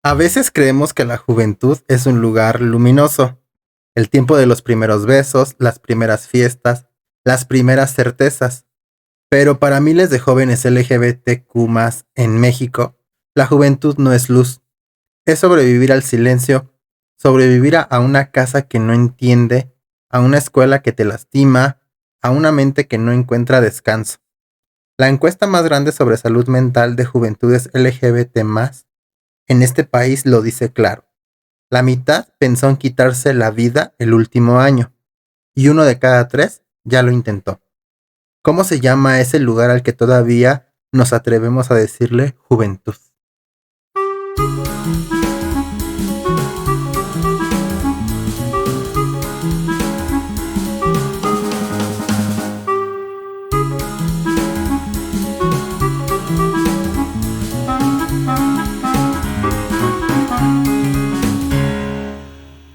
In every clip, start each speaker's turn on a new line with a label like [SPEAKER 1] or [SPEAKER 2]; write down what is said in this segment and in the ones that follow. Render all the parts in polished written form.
[SPEAKER 1] A veces creemos que la juventud es un lugar luminoso, el tiempo de los primeros besos, las primeras fiestas, las primeras certezas. Pero para miles de jóvenes LGBTQ en México, la juventud no es luz. Es sobrevivir al silencio, sobrevivir a una casa que no entiende, a una escuela que te lastima, a una mente que no encuentra descanso. La encuesta más grande sobre salud mental de juventudes LGBT en este país lo dice claro. La mitad pensó en quitarse la vida el último año, y 1 de cada 3 ya lo intentó. ¿Cómo se llama ese lugar al que todavía nos atrevemos a decirle juventud?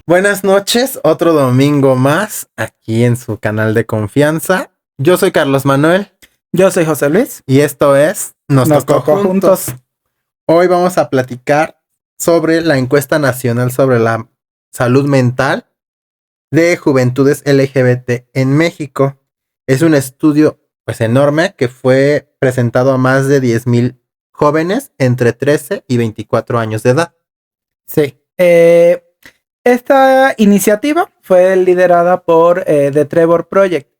[SPEAKER 1] Buenas noches, otro domingo más aquí en su canal de confianza. Yo soy Carlos Manuel.
[SPEAKER 2] Yo soy José Luis.
[SPEAKER 1] Y esto es Nos Tocó Juntos. Hoy vamos a platicar sobre la encuesta nacional sobre la salud mental de juventudes LGBT en México. Es un estudio pues enorme que fue presentado a más de 10,000 jóvenes entre 13 y 24 años de edad.
[SPEAKER 2] Sí. Esta iniciativa fue liderada por The Trevor Project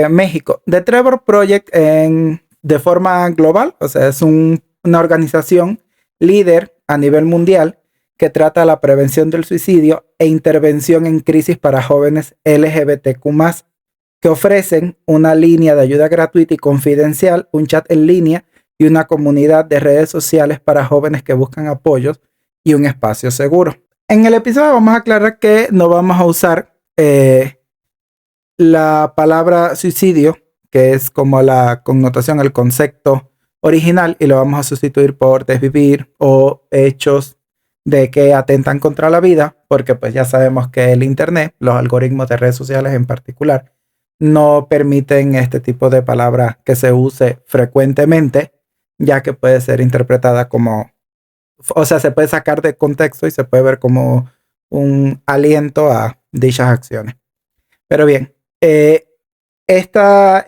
[SPEAKER 2] México. The Trevor Project de forma global, o sea, es una organización líder a nivel mundial que trata la prevención del suicidio e intervención en crisis para jóvenes LGBTQ+, que ofrecen una línea de ayuda gratuita y confidencial, un chat en línea y una comunidad de redes sociales para jóvenes que buscan apoyos y un espacio seguro. En el episodio vamos a aclarar que no vamos a usar la palabra suicidio, que es como la connotación, el concepto original, y lo vamos a sustituir por desvivir o hechos de que atentan contra la vida, porque pues ya sabemos que el internet, los algoritmos de redes sociales en particular, no permiten este tipo de palabra que se use frecuentemente, ya que puede ser interpretada como, o sea, se puede sacar de contexto y se puede ver como un aliento a dichas acciones. Pero bien, esta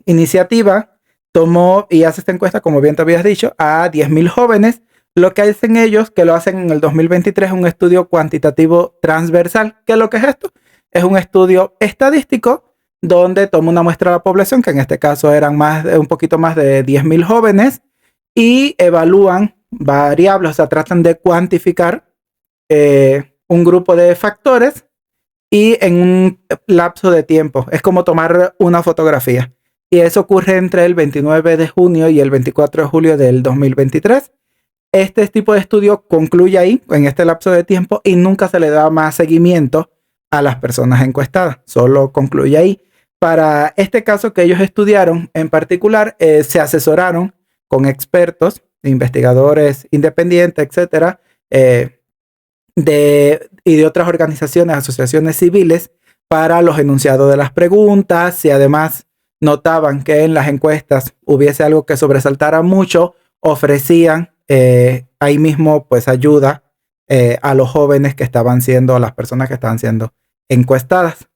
[SPEAKER 2] iniciativa tomó y hace esta encuesta, como bien te habías dicho, a 10,000 jóvenes. Lo que hacen ellos, que lo hacen en el 2023, es un estudio cuantitativo transversal. ¿Qué es lo que es esto? Es un estudio estadístico donde toma una muestra de la población, que en este caso eran un poquito más de 10,000 jóvenes, y evalúan variables, o sea, tratan de cuantificar un grupo de factores y en un lapso de tiempo. Es como tomar una fotografía. Y eso ocurre entre el 29 de junio y el 24 de julio del 2023. Este tipo de estudio concluye ahí, en este lapso de tiempo, y nunca se le da más seguimiento a las personas encuestadas. Solo concluye ahí. Para este caso que ellos estudiaron en particular, se asesoraron con expertos, investigadores independientes, etcétera, y de otras organizaciones, asociaciones civiles, para los enunciados de las preguntas. Y además notaban que en las encuestas hubiese algo que sobresaltara mucho, ofrecían ahí mismo pues ayuda a los jóvenes que estaban siendo, a las personas que estaban siendo encuestadas.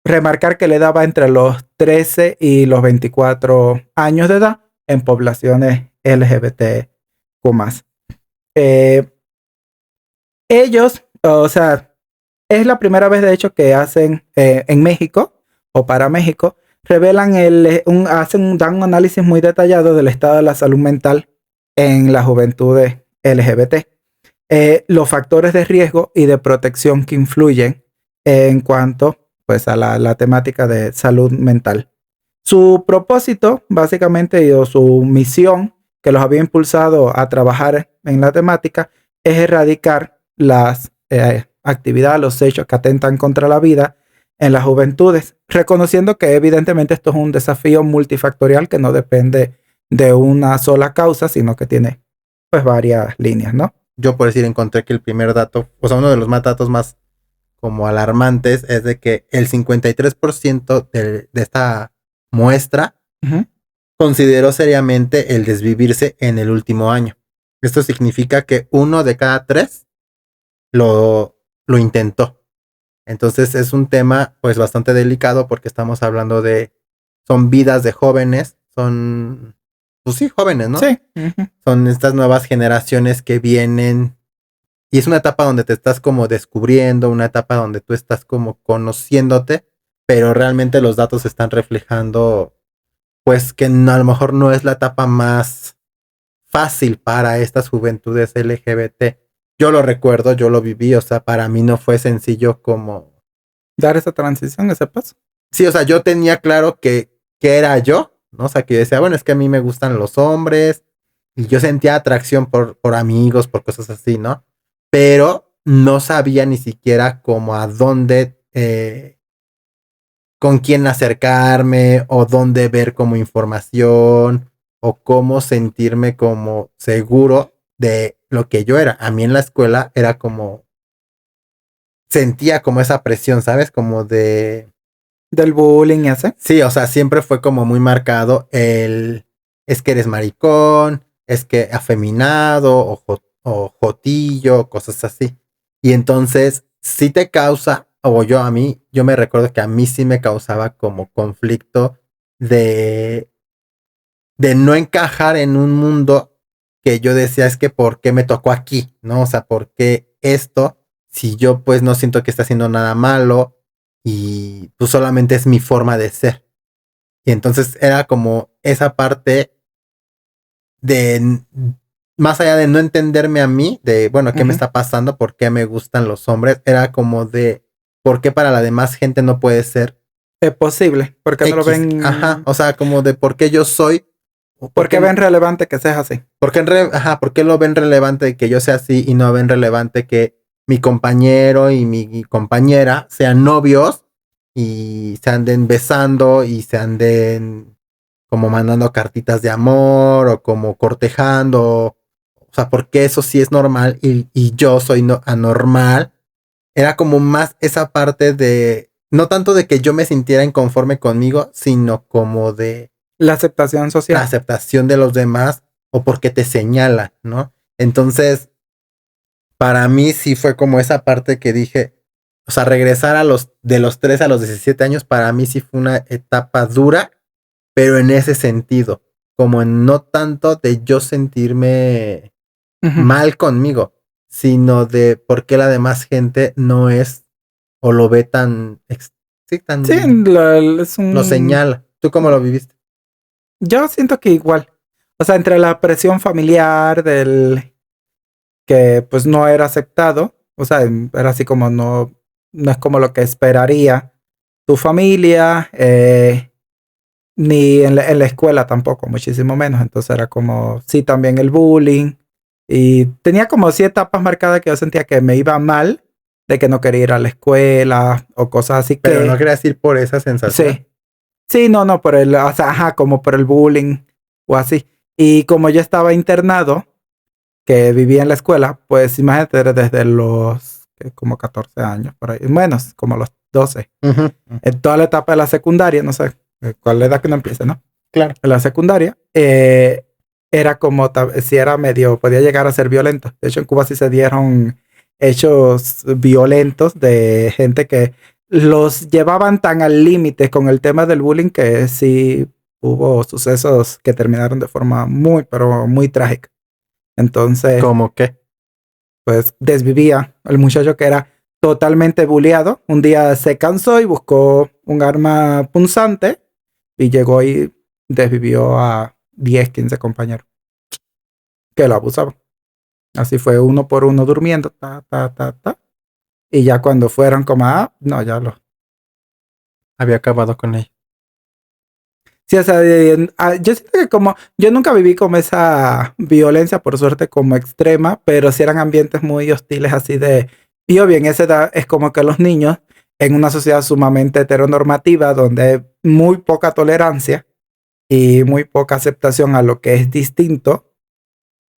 [SPEAKER 2] Remarcar que le daba entre los 13 y los 24 años de edad en poblaciones LGBTQ+. Ellos, o sea, es la primera vez de hecho que hacen en México o para México, revelan dan un análisis muy detallado del estado de la salud mental en la juventud LGBT, los factores de riesgo y de protección que influyen en cuanto pues a la temática de salud mental. Su propósito, básicamente, o su misión que los había impulsado a trabajar en la temática, es erradicar las actividades, los hechos que atentan contra la vida en las juventudes, reconociendo que evidentemente esto es un desafío multifactorial que no depende de una sola causa, sino que tiene pues varias líneas, ¿no?
[SPEAKER 1] Yo por decir encontré que el primer dato, o sea, uno de los datos más como alarmantes es de que el 53% de esta muestra consideró seriamente el desvivirse en el último año, Esto significa que 1 de cada 3 lo intentó. Entonces es un tema pues bastante delicado porque estamos hablando son vidas de jóvenes, pues sí, jóvenes, ¿no?
[SPEAKER 2] Sí. Uh-huh.
[SPEAKER 1] Son estas nuevas generaciones que vienen y es una etapa donde te estás como descubriendo, una etapa donde tú estás como conociéndote, pero realmente los datos están reflejando pues que a lo mejor no es la etapa más fácil para estas juventudes LGBT. Yo lo recuerdo, yo lo viví, o sea, para mí no fue sencillo como
[SPEAKER 2] Dar esa transición, ese paso.
[SPEAKER 1] sí, o sea, yo tenía claro que era yo, ¿no? O sea, que yo decía, bueno, es que a mí me gustan los hombres y yo sentía atracción por amigos, por cosas así, ¿no? Pero no sabía ni siquiera como a dónde, con quién acercarme o dónde ver como información o cómo sentirme como seguro de lo que yo era. A mí en la escuela era como, sentía como esa presión, ¿sabes? Como
[SPEAKER 2] del bullying y así.
[SPEAKER 1] sí, o sea, siempre fue como muy marcado es que eres maricón, es que afeminado o jotillo, cosas así. Y entonces, sí te causa, yo me recuerdo que a mí sí me causaba como conflicto de, de no encajar en un mundo que yo decía, es que ¿por qué me tocó aquí? ¿No? O sea, ¿por qué esto? Si yo pues no siento que está haciendo nada malo y pues solamente es mi forma de ser. Y entonces era como esa parte de, más allá de no entenderme a mí, de, bueno, ¿qué me
[SPEAKER 2] Uh-huh.
[SPEAKER 1] está pasando? ¿Por qué me gustan los hombres? Era como de, ¿por qué para la demás gente no puede ser
[SPEAKER 2] Es posible, porque no lo
[SPEAKER 1] X? Ajá,
[SPEAKER 2] ven.
[SPEAKER 1] o sea, como de por qué yo soy, o por
[SPEAKER 2] Porque
[SPEAKER 1] qué,
[SPEAKER 2] ven relevante que seas así.
[SPEAKER 1] ajá, por qué lo ven relevante que yo sea así y no ven relevante que mi compañero y mi compañera sean novios y se anden besando y se anden como mandando cartitas de amor o como cortejando, o sea, porque eso sí es normal y yo soy anormal. Era como más esa parte de, no tanto de que yo me sintiera inconforme conmigo, sino como de
[SPEAKER 2] La aceptación
[SPEAKER 1] la
[SPEAKER 2] social.
[SPEAKER 1] aceptación de los demás o porque te señalan, ¿no? Entonces, para mí sí fue como esa parte que dije, o sea, regresar de los 3 a los 17 años, para mí sí fue una etapa dura, pero en ese sentido, como en no tanto de yo sentirme
[SPEAKER 2] Uh-huh.
[SPEAKER 1] mal conmigo, sino de por qué la demás gente no es o lo ve tan, sí,
[SPEAKER 2] Sí,
[SPEAKER 1] tan,
[SPEAKER 2] es
[SPEAKER 1] lo
[SPEAKER 2] un.
[SPEAKER 1] señala. ¿Tú cómo lo viviste?
[SPEAKER 2] Yo siento que igual. O sea, entre la presión familiar del que pues no era aceptado, o sea, era así como no es como lo que esperaría tu familia, ni en la escuela tampoco, muchísimo menos. Entonces era como, sí, también el bullying. Y tenía como 7 etapas marcadas que yo sentía que me iba mal, de que no quería ir a la escuela o cosas así
[SPEAKER 1] Pero no
[SPEAKER 2] que,
[SPEAKER 1] querías ir por esa sensación.
[SPEAKER 2] sí, sí, no, por o sea, ajá, como por el bullying o así. Y como yo estaba internado, que vivía en la escuela, pues imagínate, desde los como 14 años, por ahí, menos, como los 12.
[SPEAKER 1] Ujú,
[SPEAKER 2] En toda la etapa de la secundaria, no sé cuál es la edad que uno empieza, ¿no?
[SPEAKER 1] claro.
[SPEAKER 2] En la secundaria, era como si era medio, podía llegar a ser violento. De hecho, en Cuba sí se dieron hechos violentos de gente que los llevaban tan al límite con el tema del bullying que sí hubo sucesos que terminaron de forma muy, pero muy trágica. Entonces,
[SPEAKER 1] ¿Cómo qué?
[SPEAKER 2] pues desvivía el muchacho que era totalmente bulleado. Un día se cansó y buscó un arma punzante y llegó y desvivió a 10 15 compañeros que lo abusaban. Así fue uno por uno durmiendo, ta. Y ya cuando fueron como, no, ya lo.
[SPEAKER 1] Había acabado con ella.
[SPEAKER 2] Sí, o sea, yo siento que como, yo nunca viví como esa violencia, por suerte, como extrema, pero sí eran ambientes muy hostiles así de, y obvio, en esa edad es como que los niños, en una sociedad sumamente heteronormativa, donde hay muy poca tolerancia y muy poca aceptación a lo que es distinto,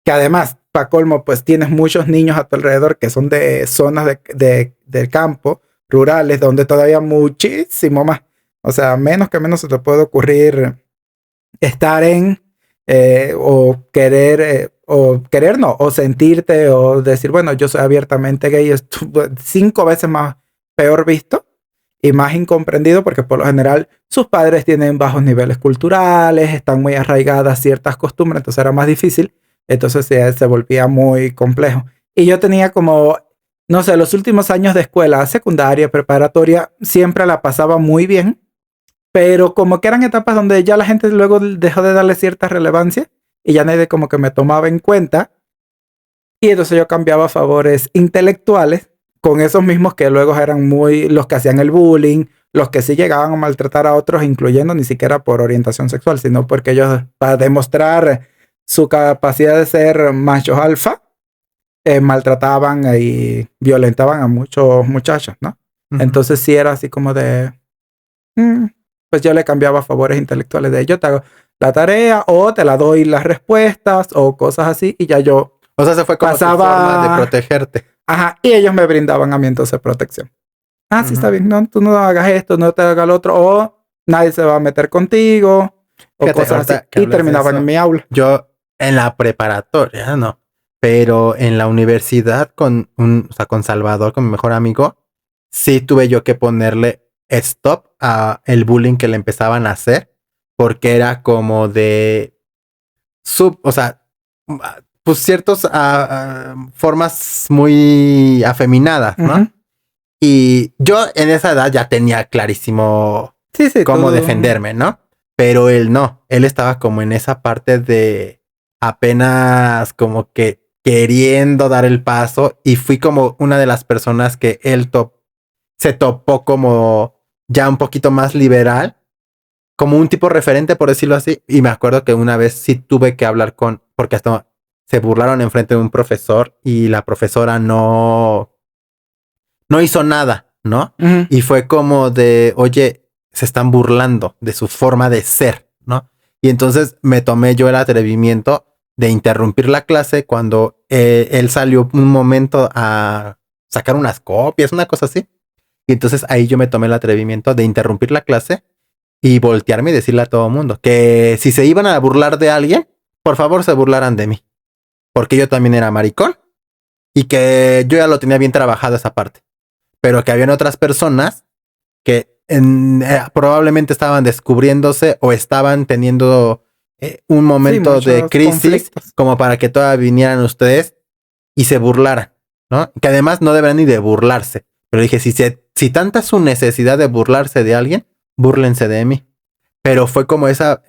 [SPEAKER 2] que además, para colmo, pues tienes muchos niños a tu alrededor que son de zonas del campo, rurales, donde todavía muchísimo más. O sea, menos que menos se te puede ocurrir estar en o querer no, o sentirte, o decir, bueno, yo soy abiertamente gay, es 5 veces más peor visto y más incomprendido, porque por lo general sus padres tienen bajos niveles culturales, están muy arraigadas ciertas costumbres, entonces era más difícil, entonces se volvía muy complejo. Y yo tenía como, no sé, los últimos años de escuela, secundaria, preparatoria, siempre la pasaba muy bien, pero como que eran etapas donde ya la gente luego dejó de darle cierta relevancia y ya nadie como que me tomaba en cuenta. Y entonces yo cambiaba favores intelectuales con esos mismos que luego eran muy los que hacían el bullying, los que sí llegaban a maltratar a otros, incluyendo ni siquiera por orientación sexual, sino porque ellos, para demostrar su capacidad de ser machos alfa, maltrataban y violentaban a muchos muchachos, ¿no? Entonces sí era así como de... pues yo le cambiaba favores intelectuales de yo te hago la tarea o te la doy las respuestas o cosas así y ya yo...
[SPEAKER 1] O sea, se fue como
[SPEAKER 2] pasaba...
[SPEAKER 1] tu forma de protegerte.
[SPEAKER 2] Ajá, y ellos me brindaban a mí entonces protección. Sí, está bien, no, tú no hagas esto, no te hagas lo otro, o nadie se va a meter contigo, o
[SPEAKER 1] Fíjate,
[SPEAKER 2] cosas así. Y terminaban
[SPEAKER 1] eso,
[SPEAKER 2] en mi aula.
[SPEAKER 1] Yo en la preparatoria, no, pero en la universidad o sea, con Salvador, con mi mejor amigo, sí tuve yo que ponerle stop a el bullying que le empezaban a hacer, porque era como de o sea, pues ciertas formas muy afeminadas, ¿no? Y yo en esa edad ya tenía clarísimo cómo defenderme, ¿no? Pero él no, él estaba como en esa parte de apenas como que queriendo dar el paso y fui como una de las personas que él se topó como ya un poquito más liberal, como un tipo referente, por decirlo así. Y me acuerdo que una vez sí tuve que hablar porque hasta se burlaron enfrente de un profesor y la profesora no hizo nada, ¿no? Y fue como de, oye, se están burlando de su forma de ser, ¿no? Y entonces me tomé yo el atrevimiento de interrumpir la clase cuando él salió un momento a sacar unas copias, una cosa así. Y entonces ahí yo me tomé el atrevimiento de interrumpir la clase y voltearme y decirle a todo mundo que si se iban a burlar de alguien, por favor se burlaran de mí. Porque yo también era maricón y que yo ya lo tenía bien trabajado esa parte. Pero que habían otras personas que probablemente estaban descubriéndose o estaban teniendo un momento de crisis conflictos, como para que todavía vinieran ustedes y se burlaran, ¿no? Que además no deberían ni de burlarse. Pero dije, si tanta es su necesidad de burlarse de alguien, búrlense de mí. Pero fue como esa,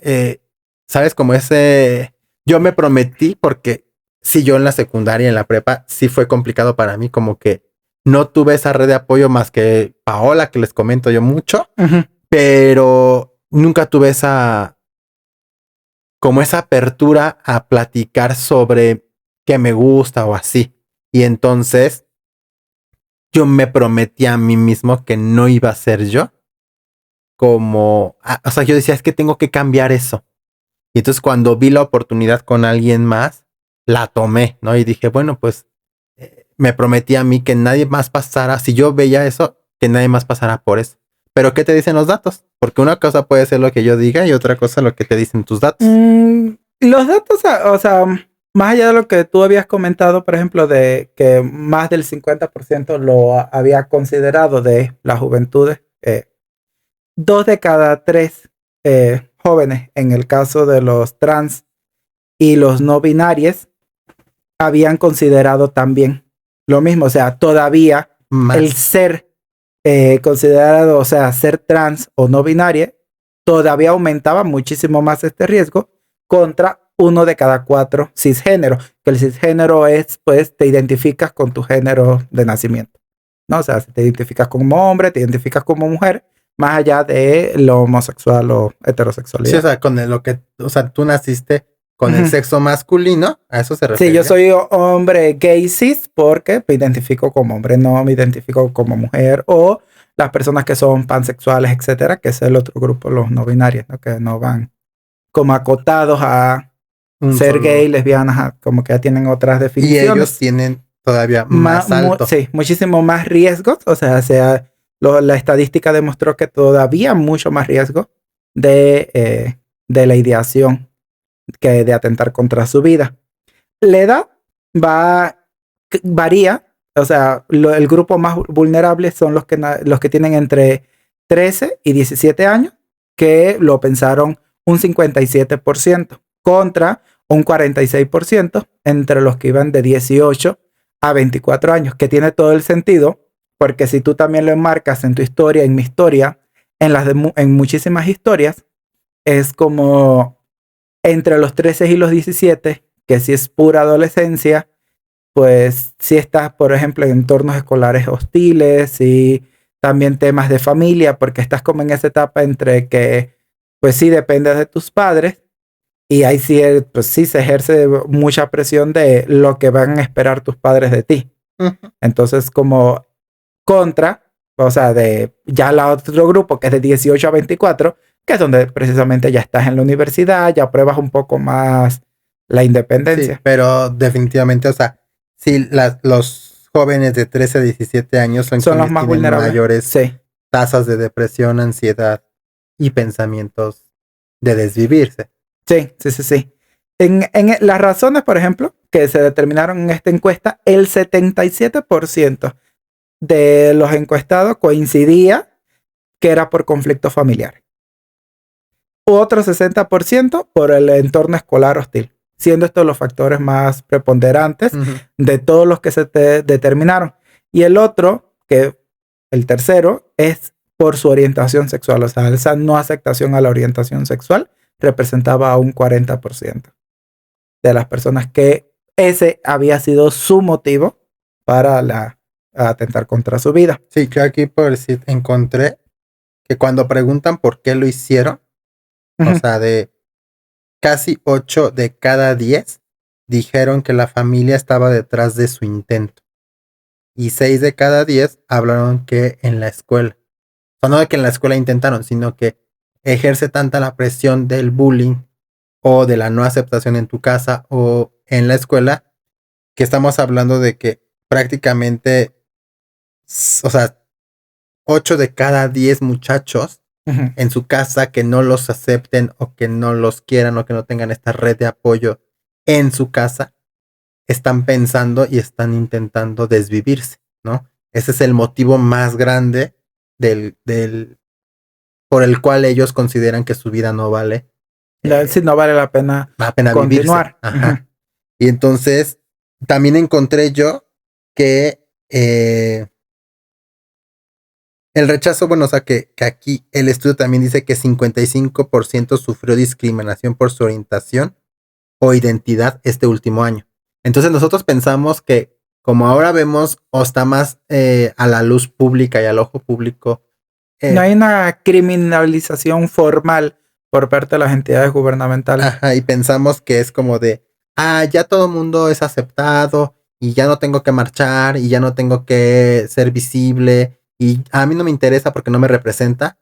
[SPEAKER 1] ¿sabes? Como ese... Yo me prometí porque si yo en la secundaria, en la prepa, sí fue complicado para mí, como que no tuve esa red de apoyo más que Paola, que les comento yo mucho, pero nunca tuve como esa apertura a platicar sobre qué me gusta o así. Y entonces yo me prometí a mí mismo que no iba a ser yo o sea, yo decía, es que tengo que cambiar eso. Y entonces cuando vi la oportunidad con alguien más, la tomé, ¿no? Y dije, bueno, pues me prometí a mí que nadie más pasara, si yo veía eso, que nadie más pasara por eso. Pero ¿qué te dicen los datos? Porque una cosa puede ser lo que yo diga y otra cosa lo que te dicen tus datos.
[SPEAKER 2] Los datos, o sea, más allá de lo que tú habías comentado, por ejemplo, de que más del 50% lo había considerado de las juventudes, 2 de cada 3 jóvenes, en el caso de los trans y los no binarios, habían considerado también lo mismo. O sea, todavía más. El ser considerado, o sea, ser trans o no binario, todavía aumentaba muchísimo más este riesgo contra 1 de cada 4 cisgénero. Que el cisgénero es, pues, te identificas con tu género de nacimiento, ¿no? O sea, si te identificas como hombre, te identificas como mujer, más allá de lo homosexual o heterosexualidad.
[SPEAKER 1] Sí, o sea, o sea, tú naciste con el sexo masculino, a eso se refiere.
[SPEAKER 2] Sí, yo soy hombre gay cis porque me identifico como hombre, no me identifico como mujer, o las personas que son pansexuales, etcétera, que es el otro grupo, los no binarios, ¿no? Que no van como acotados a ser gay, lesbianas, como que ya tienen otras definiciones.
[SPEAKER 1] Y ellos tienen todavía más alto.
[SPEAKER 2] Sí, muchísimo más riesgos, o sea, la estadística demostró que todavía mucho más riesgo de la ideación que de atentar contra su vida. La edad varía, o sea, el grupo más vulnerable son los que tienen entre 13 y 17 años, que lo pensaron un 57%, contra un 46% entre los que iban de 18 a 24 años, que tiene todo el sentido, porque si tú también lo enmarcas en tu historia, en mi historia, en muchísimas historias, es como entre los 13 y los 17, que si es pura adolescencia, pues si estás, por ejemplo, en entornos escolares hostiles y también temas de familia, porque estás como en esa etapa entre que, pues sí, dependes de tus padres y ahí sí, pues sí, se ejerce mucha presión de lo que van a esperar tus padres de ti.
[SPEAKER 1] Ujú.
[SPEAKER 2] Entonces, como contra, o sea, de ya el otro grupo que es de 18 a 24, que es donde precisamente ya estás en la universidad, ya pruebas un poco más la
[SPEAKER 1] Sí,
[SPEAKER 2] independencia.
[SPEAKER 1] pero definitivamente, o sea, sí, los jóvenes de 13 a 17 años son
[SPEAKER 2] Son los
[SPEAKER 1] quienes
[SPEAKER 2] más
[SPEAKER 1] tienen
[SPEAKER 2] vulnerables.
[SPEAKER 1] mayores
[SPEAKER 2] Sí.
[SPEAKER 1] tasas de depresión, ansiedad y pensamientos de desvivirse.
[SPEAKER 2] Sí, sí, sí, sí. En las razones, por ejemplo, que se determinaron en esta encuesta, el 77% de los encuestados coincidía que era por conflicto familiar. Otro 60% por el entorno escolar hostil, siendo estos los factores más preponderantes de todos los que se determinaron. Y el otro, el tercero, es por su orientación sexual, o sea, esa no aceptación a la orientación sexual representaba un 40% de las personas que ese había sido su motivo para atentar contra su vida.
[SPEAKER 1] Sí, yo aquí por decir, encontré que cuando preguntan por qué lo hicieron, o sea, de casi 8 de cada 10 dijeron que la familia estaba detrás de su intento. Y 6 de cada 10 hablaron que en la escuela. O sea, no de que en la escuela intentaron, sino que ejerce tanta la presión del bullying o de la no aceptación en tu casa o en la escuela, que estamos hablando de que prácticamente, o sea, 8 de cada 10 muchachos en su casa que no los acepten o que no los quieran o que no tengan esta red de apoyo en su casa, están pensando y están intentando desvivirse, ¿no? Ese es el motivo más grande por el cual ellos consideran que su vida no vale.
[SPEAKER 2] Si no vale la pena continuar.
[SPEAKER 1] Vivirse. Ajá. Y entonces también encontré yo que el rechazo, bueno, o sea, que aquí el estudio también dice que 55% sufrió discriminación por su orientación o identidad este último año. Entonces nosotros pensamos que como ahora vemos o está más a la luz pública y al ojo público.
[SPEAKER 2] No hay una criminalización formal por parte de las entidades gubernamentales.
[SPEAKER 1] Ajá, y pensamos que es como de, ya todo el mundo es aceptado y ya no tengo que marchar y ya no tengo que ser visible y a mí no me interesa porque no me representa.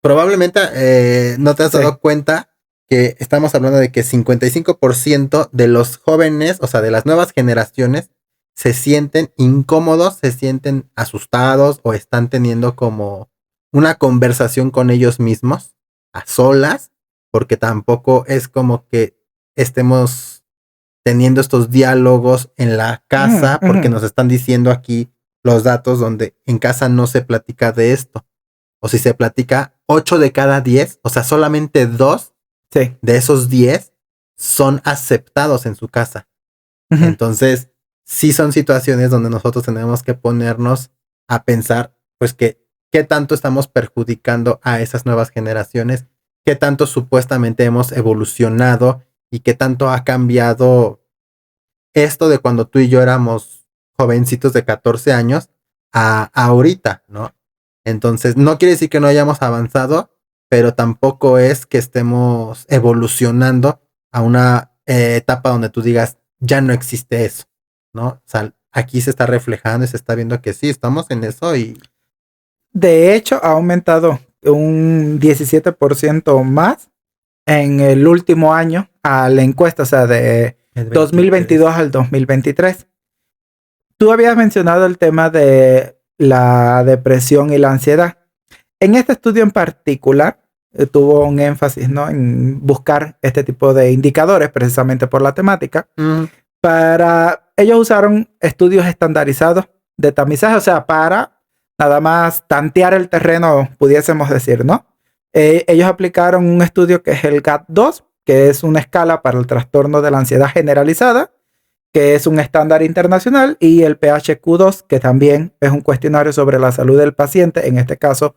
[SPEAKER 1] Probablemente no te has dado cuenta que estamos hablando de que 55% de los jóvenes, o sea, de las nuevas generaciones, se sienten incómodos, se sienten asustados o están teniendo como una conversación con ellos mismos a solas, porque tampoco es como que estemos teniendo estos diálogos en la casa, porque nos están diciendo aquí los datos donde en casa no se platica de esto. O si se platica 8 de cada 10, o sea, solamente 2 de esos 10 son aceptados en su casa. Entonces, sí son situaciones donde nosotros tenemos que ponernos a pensar, pues, que qué tanto estamos perjudicando a esas nuevas generaciones, qué tanto supuestamente hemos evolucionado y qué tanto ha cambiado esto de cuando tú y yo éramos jovencitos de 14 años a ahorita, ¿no? Entonces, no quiere decir que no hayamos avanzado, pero tampoco es que estemos evolucionando a una etapa donde tú digas, ya no existe eso, ¿no? O sea, aquí se está reflejando y se está viendo que sí, estamos en eso y...
[SPEAKER 2] De hecho, ha aumentado un 17% más en el último año a la encuesta, o sea, de 2022 al 2023. Tú habías mencionado el tema de la depresión y la ansiedad. En este estudio en particular, tuvo un énfasis, ¿no?, en buscar este tipo de indicadores precisamente por la temática. Ellos usaron estudios estandarizados de tamizaje, o sea, para nada más tantear el terreno, pudiésemos decir, ¿no? Ellos aplicaron un estudio que es el GAT-2, que es una escala para el trastorno de la ansiedad generalizada, que es un estándar internacional, y el PHQ-2, que también es un cuestionario sobre la salud del paciente, en este caso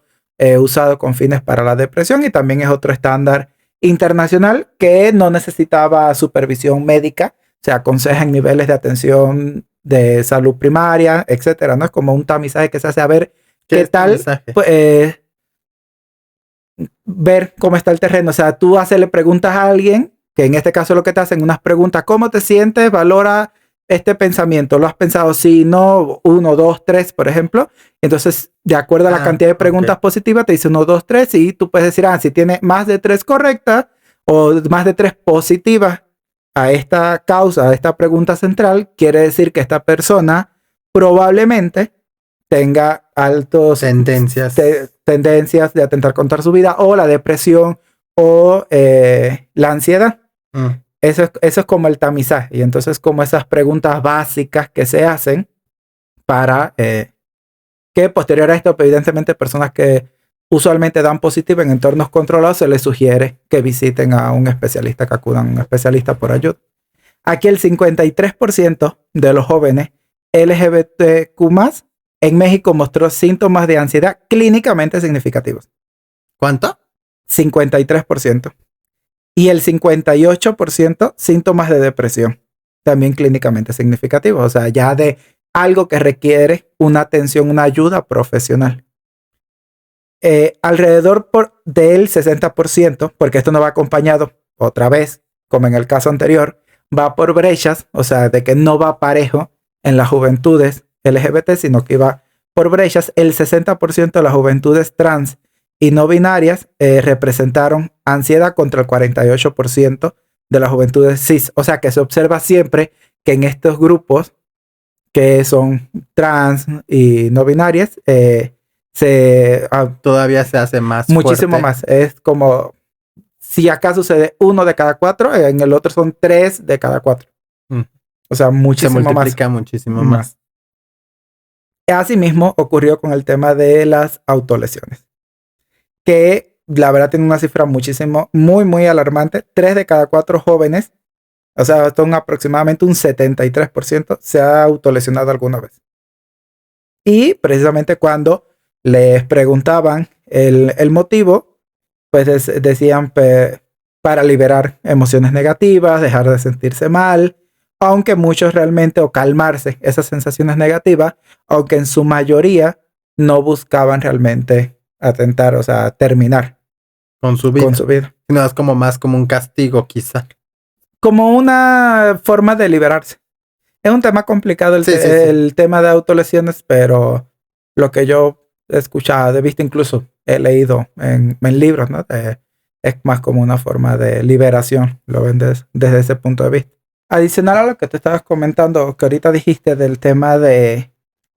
[SPEAKER 2] usado con fines para la depresión, y también es otro estándar internacional que no necesitaba supervisión médica, se aconseja en niveles de atención de salud primaria, etcétera, ¿no? Es como un tamizaje que se hace a ver qué tal, pues, ver cómo está el terreno. O sea, tú hacerle preguntas a alguien, que en este caso lo que te hacen unas preguntas: ¿cómo te sientes? Valora este pensamiento. ¿Lo has pensado? Sí, no, 1, 2, 3, por ejemplo. Entonces, de acuerdo a la cantidad de preguntas positivas, te dice 1, 2, 3, y tú puedes decir, si tiene más de 3 correctas o más de 3 positivas a esta causa, a esta pregunta central, quiere decir que esta persona probablemente tenga altos tendencias de atentar contra su vida, o la depresión, o la ansiedad. Eso es como el tamizaje. Y entonces, como esas preguntas básicas que se hacen para que posterior a esto, evidentemente, personas que usualmente dan positivo en entornos controlados, se les sugiere que visiten a un especialista, que acudan a un especialista por ayuda. Aquí el 53% de los jóvenes LGBTQ+, en México mostró síntomas de ansiedad clínicamente significativos.
[SPEAKER 1] ¿Cuánto?
[SPEAKER 2] 53%. Y el 58% síntomas de depresión, también clínicamente significativos. O sea, ya de algo que requiere una atención, una ayuda profesional. Alrededor del 60%, porque esto no va acompañado, otra vez, como en el caso anterior, va por brechas, o sea, de que no va parejo en las juventudes LGBT, sino que va por brechas. El 60% de las juventudes trans y no binarias representaron ansiedad, contra el 48% de las juventudes cis. O sea, que se observa siempre que en estos grupos que son trans y no binarias,
[SPEAKER 1] todavía se hace más
[SPEAKER 2] muchísimo
[SPEAKER 1] fuerte.
[SPEAKER 2] Más. Es como, si acá sucede 1 de cada 4, en el otro son 3 de cada 4. O sea, muchísimo más.
[SPEAKER 1] Se multiplica muchísimo más.
[SPEAKER 2] Asimismo, ocurrió con el tema de las autolesiones, que la verdad tiene una cifra muy alarmante. 3 de cada 4 jóvenes, o sea, son aproximadamente un 73%, se ha autolesionado alguna vez. Y precisamente cuando les preguntaban el motivo, pues decían para liberar emociones negativas, dejar de sentirse mal, aunque muchos realmente, o calmarse esas sensaciones negativas, aunque en su mayoría no buscaban realmente atentar, o sea, terminar
[SPEAKER 1] con su vida. No, es como más como un castigo, quizá.
[SPEAKER 2] Como una forma de liberarse. Es un tema complicado el tema de autolesiones, pero lo que yo he escuchado, he visto, incluso he leído en libros, ¿no? Es más como una forma de liberación, lo ven desde ese punto de vista. Adicional a lo que te estabas comentando, que ahorita dijiste del tema de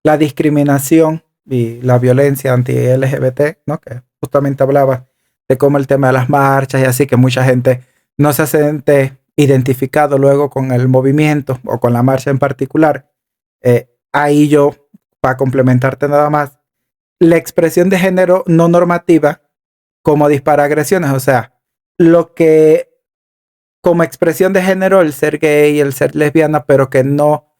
[SPEAKER 2] la discriminación y la violencia anti-LGBT, ¿no? Que justamente hablaba de cómo el tema de las marchas y así, que mucha gente no se siente identificado luego con el movimiento o con la marcha en particular. Ahí yo, para complementarte nada más, la expresión de género no normativa como dispara agresiones, o sea, lo que como expresión de género, el ser gay, el ser lesbiana, pero que no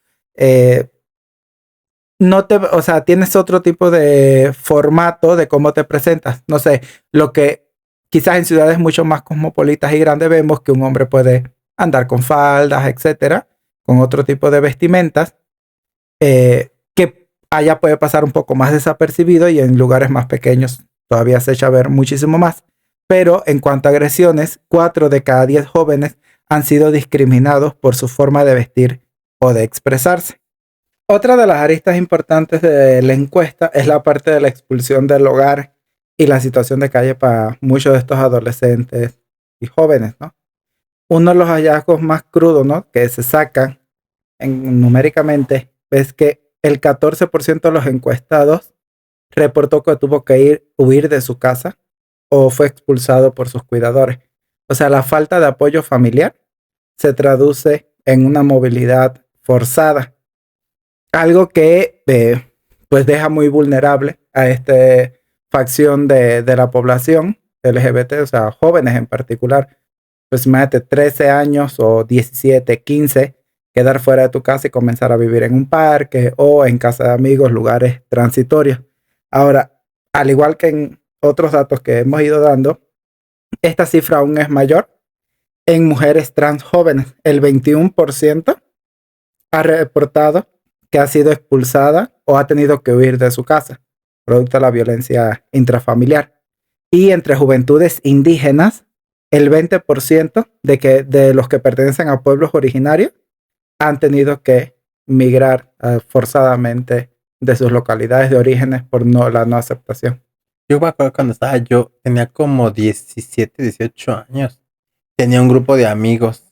[SPEAKER 2] o sea, tienes otro tipo de formato de cómo te presentas. No sé, lo que quizás en ciudades mucho más cosmopolitas y grandes vemos que un hombre puede andar con faldas, etcétera, con otro tipo de vestimentas, que allá puede pasar un poco más desapercibido, y en lugares más pequeños todavía se echa a ver muchísimo más. Pero en cuanto a agresiones, 4 de cada 10 jóvenes han sido discriminados por su forma de vestir o de expresarse. Otra de las aristas importantes de la encuesta es la parte de la expulsión del hogar y la situación de calle para muchos de estos adolescentes y jóvenes, ¿no? Uno de los hallazgos más crudos, ¿no?, que se sacan numéricamente, es que el 14% de los encuestados reportó que tuvo que huir de su casa o fue expulsado por sus cuidadores. O sea, la falta de apoyo familiar se traduce en una movilidad forzada, algo que pues deja muy vulnerable a esta facción de la población LGBT, o sea, jóvenes en particular. Pues imagínate, 13 años o 17, 15, quedar fuera de tu casa y comenzar a vivir en un parque o en casa de amigos, lugares transitorios. Ahora, al igual que en otros datos que hemos ido dando, esta cifra aún es mayor en mujeres trans jóvenes. El 21% ha reportado que ha sido expulsada o ha tenido que huir de su casa, producto de la violencia intrafamiliar. Y entre juventudes indígenas, el 20% de los que pertenecen a pueblos originarios han tenido que migrar forzadamente de sus localidades de orígenes por la no aceptación.
[SPEAKER 1] Yo me acuerdo cuando yo tenía como 17, 18 años. Tenía un grupo de amigos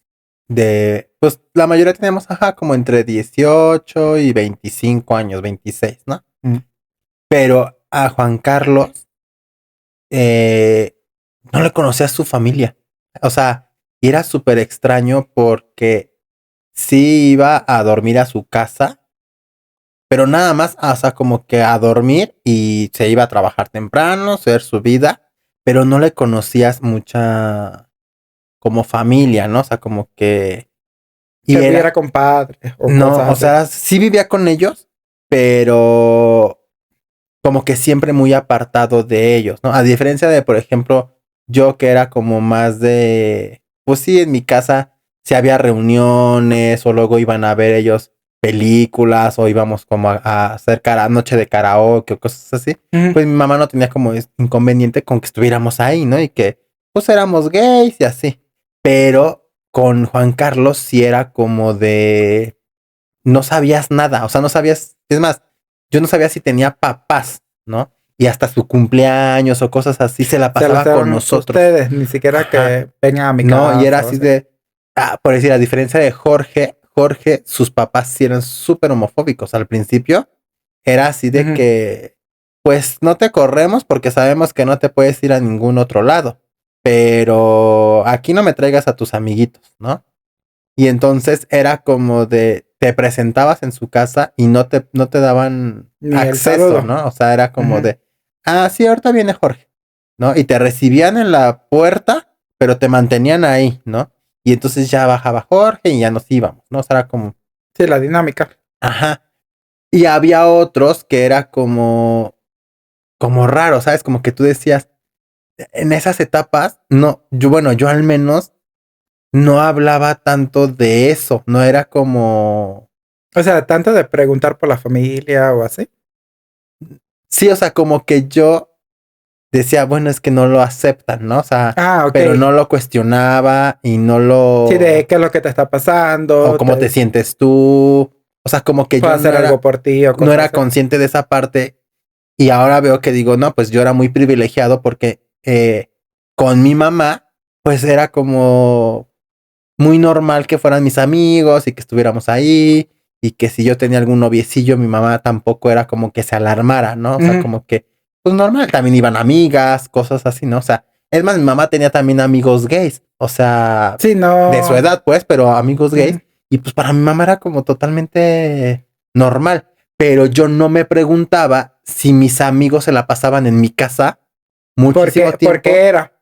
[SPEAKER 1] pues la mayoría teníamos, como entre 18 y 25 años, 26, ¿no? Pero a Juan Carlos no le conocía a su familia. O sea, era súper extraño porque sí iba a dormir a su casa, pero nada más, o sea, como que a dormir y se iba a trabajar temprano, hacer su vida, pero no le conocías mucha como familia, ¿no? O sea, como que...
[SPEAKER 2] Y era con padres o
[SPEAKER 1] no,
[SPEAKER 2] cosas
[SPEAKER 1] o sea, sí vivía con ellos, pero como que siempre muy apartado de ellos, ¿no? A diferencia de, por ejemplo, yo que era como más de... Pues sí, en mi casa sí había reuniones o luego iban a ver ellos películas o íbamos como a hacer noche de karaoke o cosas así. Pues mi mamá no tenía como inconveniente con que estuviéramos ahí, ¿no? Y que pues éramos gays y así. Pero con Juan Carlos sí era como de... No sabías nada, o sea, no sabías... Es más, yo no sabía si tenía papás, ¿no? Y hasta su cumpleaños o cosas así se la pasaba con nosotros.
[SPEAKER 2] Ustedes, ni siquiera que vengan a mi casa.
[SPEAKER 1] No, y era así de... por decir, a diferencia de Jorge, sus papás sí eran súper homofóbicos. Al principio era así de que, pues no te corremos porque sabemos que no te puedes ir a ningún otro lado. Pero aquí no me traigas a tus amiguitos, ¿no? Y entonces era como de, te presentabas en su casa y no te daban
[SPEAKER 2] ni
[SPEAKER 1] acceso, ¿no? O sea, era como de, sí, ahorita viene Jorge, ¿no? Y te recibían en la puerta, pero te mantenían ahí, ¿no? Y entonces ya bajaba Jorge y ya nos íbamos, ¿no? O sea, era como...
[SPEAKER 2] Sí, la dinámica.
[SPEAKER 1] Ajá. Y había otros que era como raro, ¿sabes? Como que tú decías, en esas etapas, no, yo al menos no hablaba tanto de eso, no era como...
[SPEAKER 2] O sea, tanto de preguntar por la familia o así.
[SPEAKER 1] Sí, o sea, como que yo decía, bueno, es que no lo aceptan, ¿no? O sea, pero no lo cuestionaba y no lo...
[SPEAKER 2] Sí, de qué es lo que te está pasando.
[SPEAKER 1] O cómo te sientes tú. O sea, como que yo
[SPEAKER 2] hacer algo por ti o
[SPEAKER 1] no era consciente de esa parte. Y ahora veo que digo, no, pues yo era muy privilegiado porque con mi mamá, pues era como muy normal que fueran mis amigos y que estuviéramos ahí. Y que si yo tenía algún noviecillo, mi mamá tampoco era como que se alarmara, ¿no? O sea, como que, pues normal, también iban amigas, cosas así, ¿no? O sea, es más, mi mamá tenía también amigos gays, o sea,
[SPEAKER 2] sí, no.
[SPEAKER 1] de su edad, pues, pero amigos gays. Y pues para mi mamá era como totalmente normal. Pero yo no me preguntaba si mis amigos se la pasaban en mi casa muchísimo tiempo.
[SPEAKER 2] ¿Por qué era?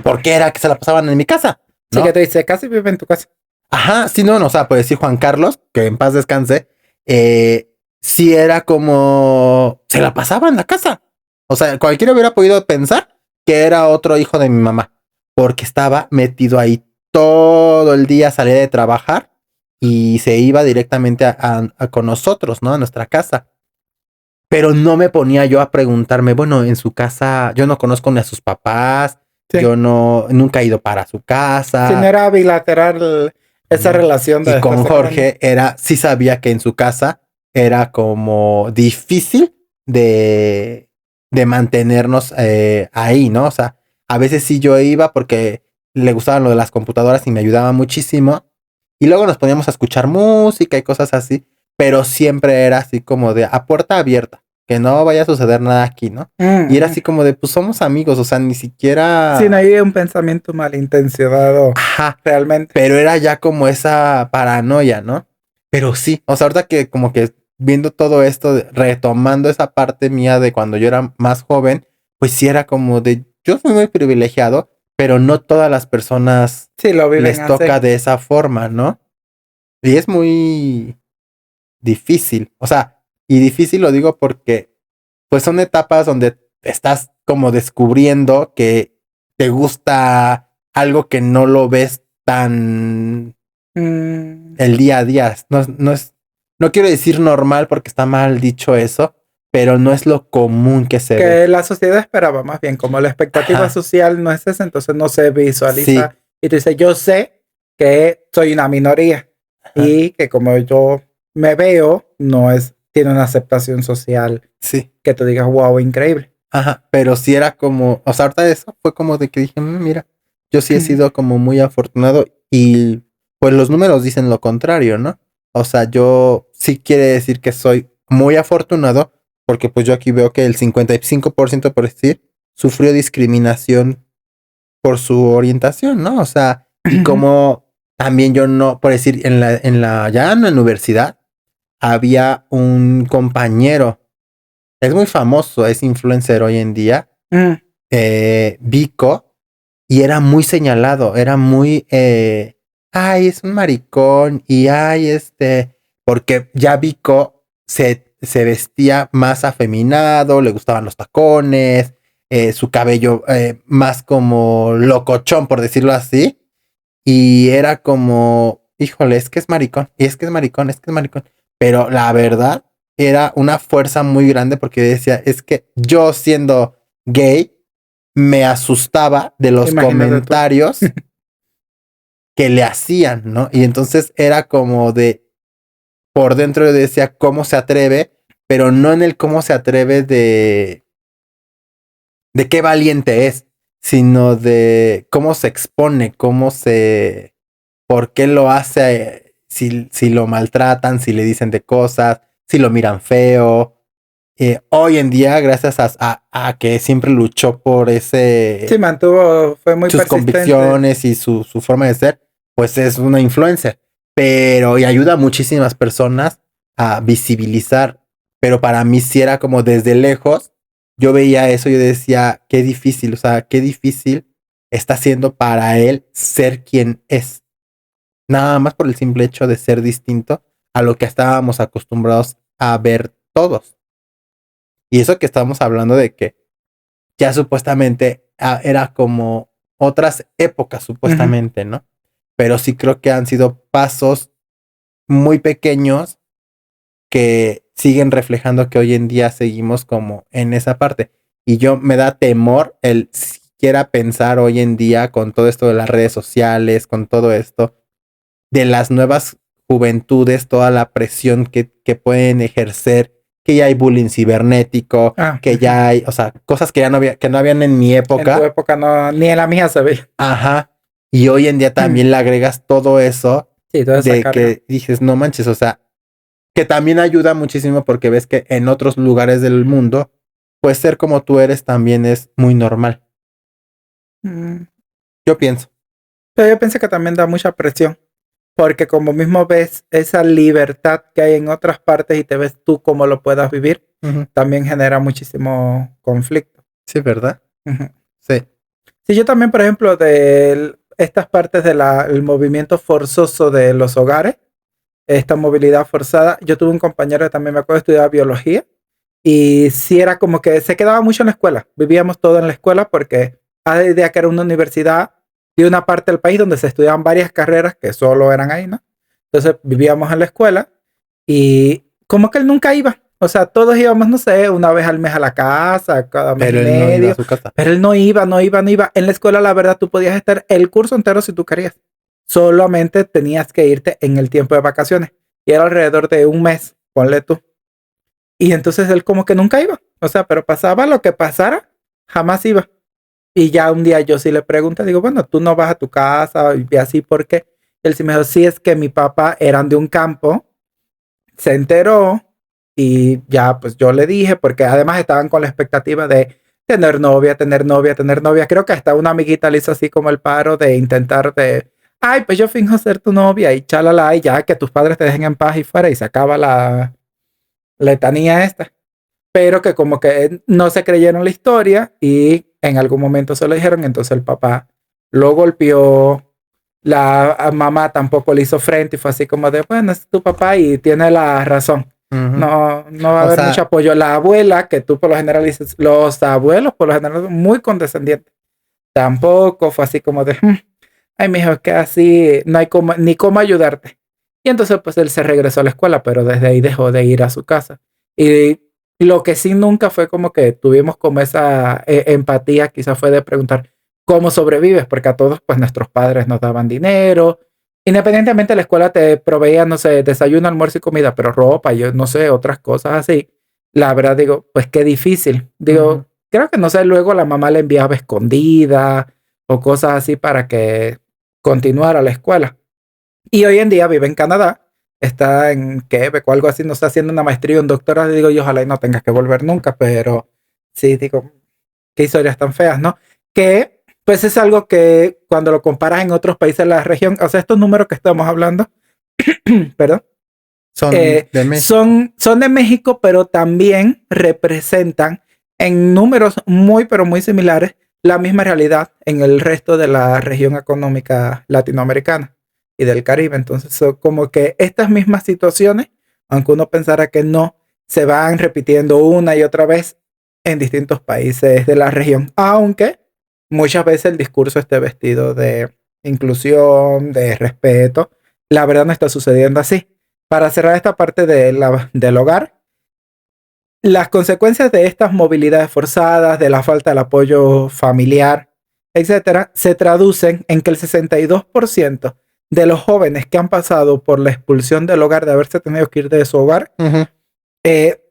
[SPEAKER 1] ¿Por qué era que se la pasaban en mi casa? ¿No?
[SPEAKER 2] Sí, que te dice, casi vive en tu casa.
[SPEAKER 1] Ajá, sí, no, o sea, por decir Juan Carlos, que en paz descanse, sí era como, se la pasaba en la casa. O sea, cualquiera hubiera podido pensar que era otro hijo de mi mamá, porque estaba metido ahí todo el día, salía de trabajar y se iba directamente con nosotros, ¿no? A nuestra casa. Pero no me ponía yo a preguntarme, bueno, en su casa, yo no conozco ni a sus papás, yo nunca he ido para su casa.
[SPEAKER 2] Sí, no era bilateral esa relación de...
[SPEAKER 1] Y con Jorge sí sabía que en su casa era como difícil de mantenernos ahí, ¿no? O sea, a veces sí yo iba porque le gustaban lo de las computadoras y me ayudaba muchísimo. Y luego nos poníamos a escuchar música y cosas así, pero siempre era así como de a puerta abierta. que no vaya a suceder nada aquí, ¿no? Y era así como de, pues somos amigos, o sea, ni siquiera...
[SPEAKER 2] Sí, no hay un pensamiento malintencionado.
[SPEAKER 1] Ajá,
[SPEAKER 2] realmente.
[SPEAKER 1] pero era ya como esa paranoia, ¿no? Pero sí, o sea, ahorita que como que viendo todo esto, retomando esa parte mía de cuando yo era más joven, pues sí era como de, yo fui muy privilegiado, pero no todas las personas
[SPEAKER 2] Sí, lo viven
[SPEAKER 1] les
[SPEAKER 2] así.
[SPEAKER 1] toca de esa forma, ¿no? Y es muy difícil, o sea, y difícil lo digo porque pues son etapas donde estás como descubriendo que te gusta algo que no lo ves tan el día a día. No quiero decir normal porque está mal dicho eso, pero no es lo común que se
[SPEAKER 2] Que
[SPEAKER 1] ve.
[SPEAKER 2] la sociedad esperaba más bien, como la expectativa
[SPEAKER 1] Ajá,
[SPEAKER 2] social no es esa, entonces no se visualiza.
[SPEAKER 1] sí,
[SPEAKER 2] Y tú dices, yo sé que soy una minoría
[SPEAKER 1] ajá,
[SPEAKER 2] y que como yo me veo, no es, tiene una aceptación social
[SPEAKER 1] sí,
[SPEAKER 2] que tú digas, wow, increíble.
[SPEAKER 1] ajá, pero sí era como, o sea, ahorita eso fue como de que dije, Mira, yo sí he sido como muy afortunado y pues los números dicen lo contrario, ¿no? O sea, yo sí quiere decir que soy muy afortunado porque pues yo aquí veo que el 55% por decir sufrió discriminación por su orientación, ¿no? O sea, y como también yo no, por decir, ya en la universidad había un compañero, es muy famoso, es influencer hoy en día, Vico, y era muy señalado, era muy, ay, es un maricón, y ay, porque ya Vico se vestía más afeminado, le gustaban los tacones, su cabello más como locochón, por decirlo así, y era como, híjole, es que es maricón, y es que es maricón, es que es maricón, pero la verdad era una fuerza muy grande porque decía, es que yo siendo gay, me asustaba de los
[SPEAKER 2] Imagínate tú.
[SPEAKER 1] comentarios que le hacían, ¿no? Y entonces era como de, por dentro yo decía, ¿cómo se atreve? Pero no en el cómo se atreve de qué valiente es, sino de cómo se expone, por qué lo hace, si lo maltratan, si le dicen de cosas, si lo miran feo. Hoy en día, gracias a que siempre luchó por
[SPEAKER 2] Sí, mantuvo, fue muy
[SPEAKER 1] sus
[SPEAKER 2] persistente.
[SPEAKER 1] convicciones y su forma de ser, pues es una influencer. Pero y ayuda a muchísimas personas a visibilizar. Pero para mí sí era como desde lejos, yo veía eso y yo decía, qué difícil, o sea, qué difícil está siendo para él ser quien es. Nada más por el simple hecho de ser distinto a lo que estábamos acostumbrados a ver todos. Y eso que estamos hablando de que ya supuestamente era como otras épocas, supuestamente, ¿no? Pero sí creo que han sido pasos muy pequeños que siguen reflejando que hoy en día seguimos como en esa parte. Y yo me da temor el siquiera pensar hoy en día con todo esto de las redes sociales, con todo esto de las nuevas juventudes, toda la presión que pueden ejercer, que ya hay bullying cibernético, que ya hay, o sea, cosas que ya no había, que no habían en mi
[SPEAKER 2] En tu
[SPEAKER 1] época.
[SPEAKER 2] época no, ni en la mía se ve.
[SPEAKER 1] Ajá. Y hoy en día también le agregas todo eso
[SPEAKER 2] Sí, toda esa
[SPEAKER 1] de
[SPEAKER 2] carga.
[SPEAKER 1] que dices, no manches, o sea, que también ayuda muchísimo porque ves que en otros lugares del mundo, pues ser como tú eres también es muy normal. Yo pienso.
[SPEAKER 2] Pero yo pienso que también da mucha presión, porque como mismo ves esa libertad que hay en otras partes y te ves tú cómo lo puedas vivir, también genera muchísimo conflicto.
[SPEAKER 1] Sí, ¿verdad? Sí.
[SPEAKER 2] Sí, yo también, por ejemplo, de estas partes del movimiento forzoso de los hogares, esta movilidad forzada, yo tuve un compañero que también me acuerdo estudiar biología y sí era como que se quedaba mucho en la escuela, vivíamos todo en la escuela porque haz de idea que era una universidad de una parte del país donde se estudiaban varias carreras que solo eran ahí, ¿no? Entonces vivíamos en la escuela y como que él nunca iba. O sea, todos íbamos, no sé, una vez al mes a la casa, cada mes y
[SPEAKER 1] Pero él no iba a
[SPEAKER 2] medio.
[SPEAKER 1] su casa.
[SPEAKER 2] Pero él no iba, no iba, no iba. En la escuela, la verdad, tú podías estar el curso entero si tú querías. Solamente tenías que irte en el tiempo de vacaciones. Y era alrededor de un mes, ponle tú. Y entonces él como que nunca iba. O sea, pero pasaba lo que pasara, jamás iba. Y ya un día yo sí le pregunté, digo, bueno, tú no vas a tu casa y así, ¿por qué? Él sí me dijo, sí, es que mi papá eran de un campo, se enteró y ya pues yo le dije, porque además estaban con la expectativa de tener novia, tener novia, tener novia. Creo que hasta una amiguita le hizo así como el paro de intentar de, ay, pues yo finjo ser tu novia y chalala, y ya que tus padres te dejen en paz y fuera y se acaba la letanía esta. Pero que como que no se creyeron la historia y en algún momento se lo dijeron, entonces el papá lo golpeó, la mamá tampoco le hizo frente y fue así como de, bueno, es tu papá y tiene la razón.
[SPEAKER 1] Ujú.
[SPEAKER 2] No va a
[SPEAKER 1] O
[SPEAKER 2] haber
[SPEAKER 1] sea,
[SPEAKER 2] mucho apoyo. La abuela, que tú por lo general dices, los abuelos por lo general son muy condescendientes. Tampoco fue así como de, ay, mijo, es que así no hay como, ni cómo ayudarte. Y entonces pues él se regresó a la escuela, pero desde ahí dejó de ir a su casa. Y lo que sí nunca fue como que tuvimos como esa empatía, quizás fue de preguntar cómo sobrevives, porque a todos pues nuestros padres nos daban dinero. Independientemente la escuela te proveía, no sé, desayuno, almuerzo y comida, pero ropa, yo no sé, otras cosas así. La verdad digo, pues qué difícil. Digo, creo que no sé, luego la mamá le enviaba escondida o cosas así para que continuara la escuela. Y hoy en día vive en Canadá, está en Quebec o algo así, no está haciendo una maestría, un doctorado, digo, y ojalá y no tengas que volver nunca, pero sí, digo, qué historias tan feas, ¿no? Que pues es algo que cuando lo comparas en otros países de la región, o sea, estos números que estamos hablando, perdón,
[SPEAKER 1] son de México.
[SPEAKER 2] son de México, pero también representan en números muy, pero muy similares la misma realidad en el resto de la región económica latinoamericana y del Caribe. Entonces, son como que estas mismas situaciones, aunque uno pensara que no, se van repitiendo una y otra vez en distintos países de la región, aunque muchas veces el discurso esté vestido de inclusión, de respeto. La verdad no está sucediendo así. Para cerrar esta parte del hogar, las consecuencias de estas movilidades forzadas, de la falta del apoyo familiar, etcétera, se traducen en que el 62% de los jóvenes que han pasado por la expulsión del hogar, de haberse tenido que ir de su hogar,
[SPEAKER 1] Ujú.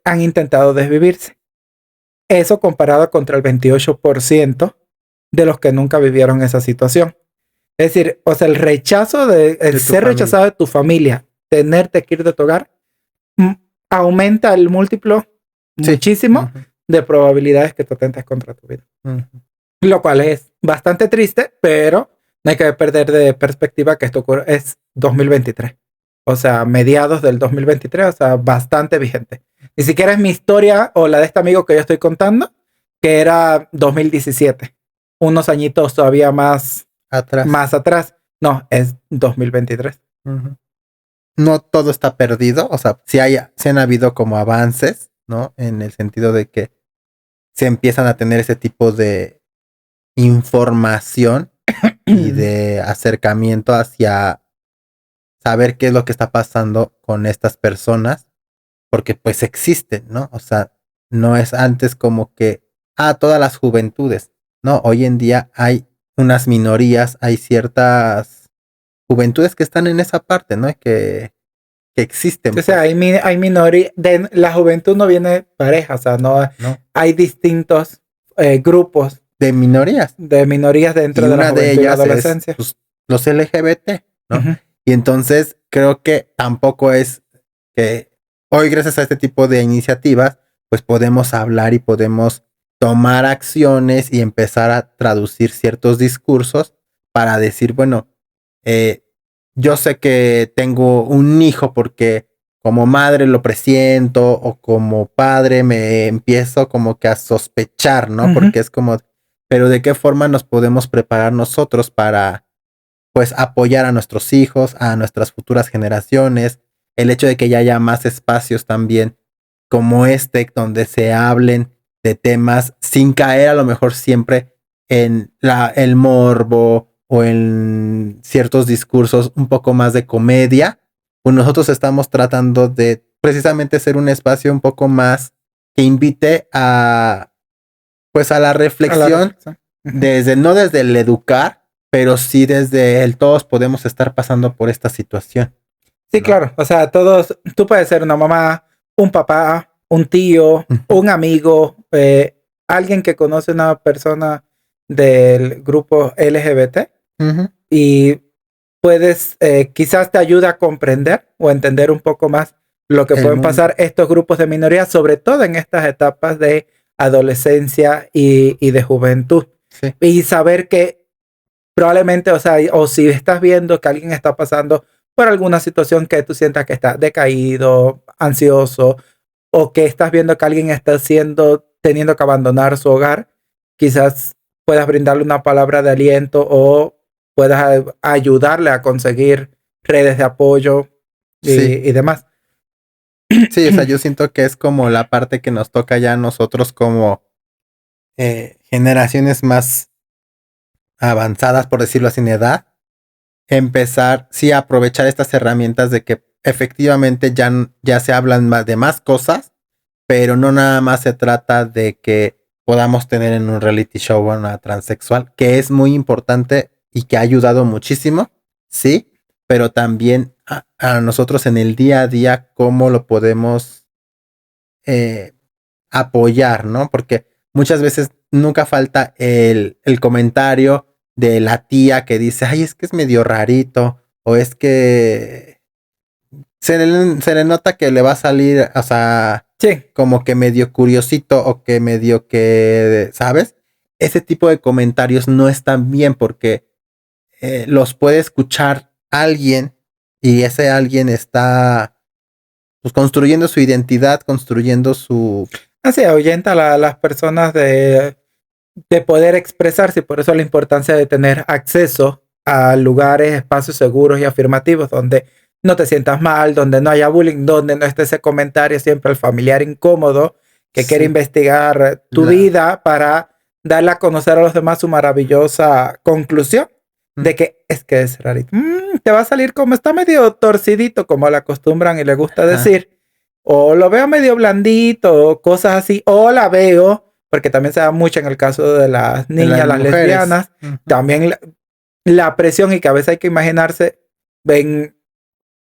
[SPEAKER 2] han intentado desvivirse. Eso comparado contra el 28% de los que nunca vivieron esa situación. Es decir, o sea, el rechazo el
[SPEAKER 1] De tu
[SPEAKER 2] ser
[SPEAKER 1] familia.
[SPEAKER 2] rechazado de tu familia, tenerte que ir de tu hogar, mm, aumenta el múltiplo
[SPEAKER 1] Sí.
[SPEAKER 2] muchísimo de probabilidades que tú atentes contra tu vida.
[SPEAKER 1] Ujú.
[SPEAKER 2] Lo cual es bastante triste, pero no hay que perder de perspectiva que esto es 2023. O sea, mediados del 2023, o sea, bastante vigente. Ni siquiera es mi historia o la de este amigo que yo estoy contando, que era 2017. Unos añitos todavía
[SPEAKER 1] Atrás.
[SPEAKER 2] más atrás. No, es 2023.
[SPEAKER 1] Ujú. No todo está perdido, o sea, sí han habido como avances, ¿no? En el sentido de que se empiezan a tener ese tipo de información y de acercamiento hacia saber qué es lo que está pasando con estas personas, porque pues existen, ¿no? O sea, no es antes como que, todas las juventudes, ¿no? Hoy en día hay unas minorías, hay ciertas juventudes que están en esa parte, ¿no? Que existen,
[SPEAKER 2] O sea,
[SPEAKER 1] pues,
[SPEAKER 2] hay minoría, de la juventud no viene pareja, o sea, no
[SPEAKER 1] ¿no?
[SPEAKER 2] hay distintos grupos
[SPEAKER 1] De minorías.
[SPEAKER 2] de minorías
[SPEAKER 1] Y
[SPEAKER 2] dentro de la
[SPEAKER 1] una de
[SPEAKER 2] juventud y la
[SPEAKER 1] ellas es
[SPEAKER 2] adolescencia.
[SPEAKER 1] pues, los LGBT, ¿no?
[SPEAKER 2] Ujú.
[SPEAKER 1] Y entonces creo que tampoco es que hoy, gracias a este tipo de iniciativas, pues podemos hablar y podemos tomar acciones y empezar a traducir ciertos discursos para decir, bueno, eh, yo sé que tengo un hijo porque como madre lo presiento o como padre me empiezo como que a sospechar, ¿no?
[SPEAKER 2] Ujú.
[SPEAKER 1] Porque es como, pero ¿de qué forma nos podemos preparar nosotros para pues apoyar a nuestros hijos, a nuestras futuras generaciones? El hecho de que ya haya más espacios también como este, donde se hablen de temas sin caer a lo mejor siempre en el morbo o en ciertos discursos un poco más de comedia, pues nosotros estamos tratando de precisamente ser un espacio un poco más que invite a pues a la
[SPEAKER 2] A la
[SPEAKER 1] reflexión
[SPEAKER 2] reflexión. Ujú.
[SPEAKER 1] desde, no desde el educar, pero sí desde el todos podemos estar pasando por esta situación,
[SPEAKER 2] Sí,
[SPEAKER 1] ¿no?
[SPEAKER 2] claro. O sea, todos, tú puedes ser una mamá, un papá, un tío,
[SPEAKER 1] Ujú,
[SPEAKER 2] un amigo, alguien que conoce a una persona del grupo LGBT
[SPEAKER 1] ujú,
[SPEAKER 2] y puedes, quizás te ayuda a comprender o entender un poco más lo que
[SPEAKER 1] El
[SPEAKER 2] pueden
[SPEAKER 1] mundo.
[SPEAKER 2] pasar estos grupos de minorías, sobre todo en estas etapas de adolescencia y de juventud.
[SPEAKER 1] Sí,
[SPEAKER 2] Y saber que probablemente, o sea, o si estás viendo que alguien está pasando por alguna situación que tú sientas que está decaído, ansioso, o que estás viendo que alguien está teniendo que abandonar su hogar, quizás puedas brindarle una palabra de aliento o puedas ayudarle a conseguir redes de apoyo
[SPEAKER 1] sí,
[SPEAKER 2] y demás.
[SPEAKER 1] sí, o sea, yo siento que es como la parte que nos toca ya a nosotros como generaciones más avanzadas, por decirlo así, en edad, empezar, sí, a aprovechar estas herramientas de que efectivamente ya se hablan más de más cosas, pero no nada más se trata de que podamos tener en un reality show a una transexual, que es muy importante y que ha ayudado muchísimo, sí, pero también a nosotros en el día a día, cómo lo podemos eh, apoyar, ¿no? Porque muchas veces nunca falta el comentario de la tía que dice, ay, es que es medio rarito, o es que se le nota que le va a salir, o sea,
[SPEAKER 2] Sí,
[SPEAKER 1] como que medio curiosito o que medio que, ¿sabes? Ese tipo de comentarios no están bien porque los puede escuchar alguien y ese alguien está pues construyendo su identidad, construyendo su...
[SPEAKER 2] así ahuyenta a las personas de poder expresarse, y por eso la importancia de tener acceso a lugares, espacios seguros y afirmativos donde no te sientas mal, donde no haya bullying, donde no esté ese comentario siempre el familiar incómodo que quiere
[SPEAKER 1] Sí,
[SPEAKER 2] investigar tu
[SPEAKER 1] la...
[SPEAKER 2] vida para darle a conocer a los demás su maravillosa conclusión
[SPEAKER 1] mm,
[SPEAKER 2] de que es rarito. Te va a salir como está medio torcidito, como le acostumbran y le gusta
[SPEAKER 1] ajá,
[SPEAKER 2] decir, o lo veo medio blandito, o cosas así, o la veo porque también se da mucho en el caso de las
[SPEAKER 1] de las
[SPEAKER 2] niñas, las
[SPEAKER 1] mujeres.
[SPEAKER 2] lesbianas,
[SPEAKER 1] Ujú.
[SPEAKER 2] también la presión y que a veces hay que imaginarse, ven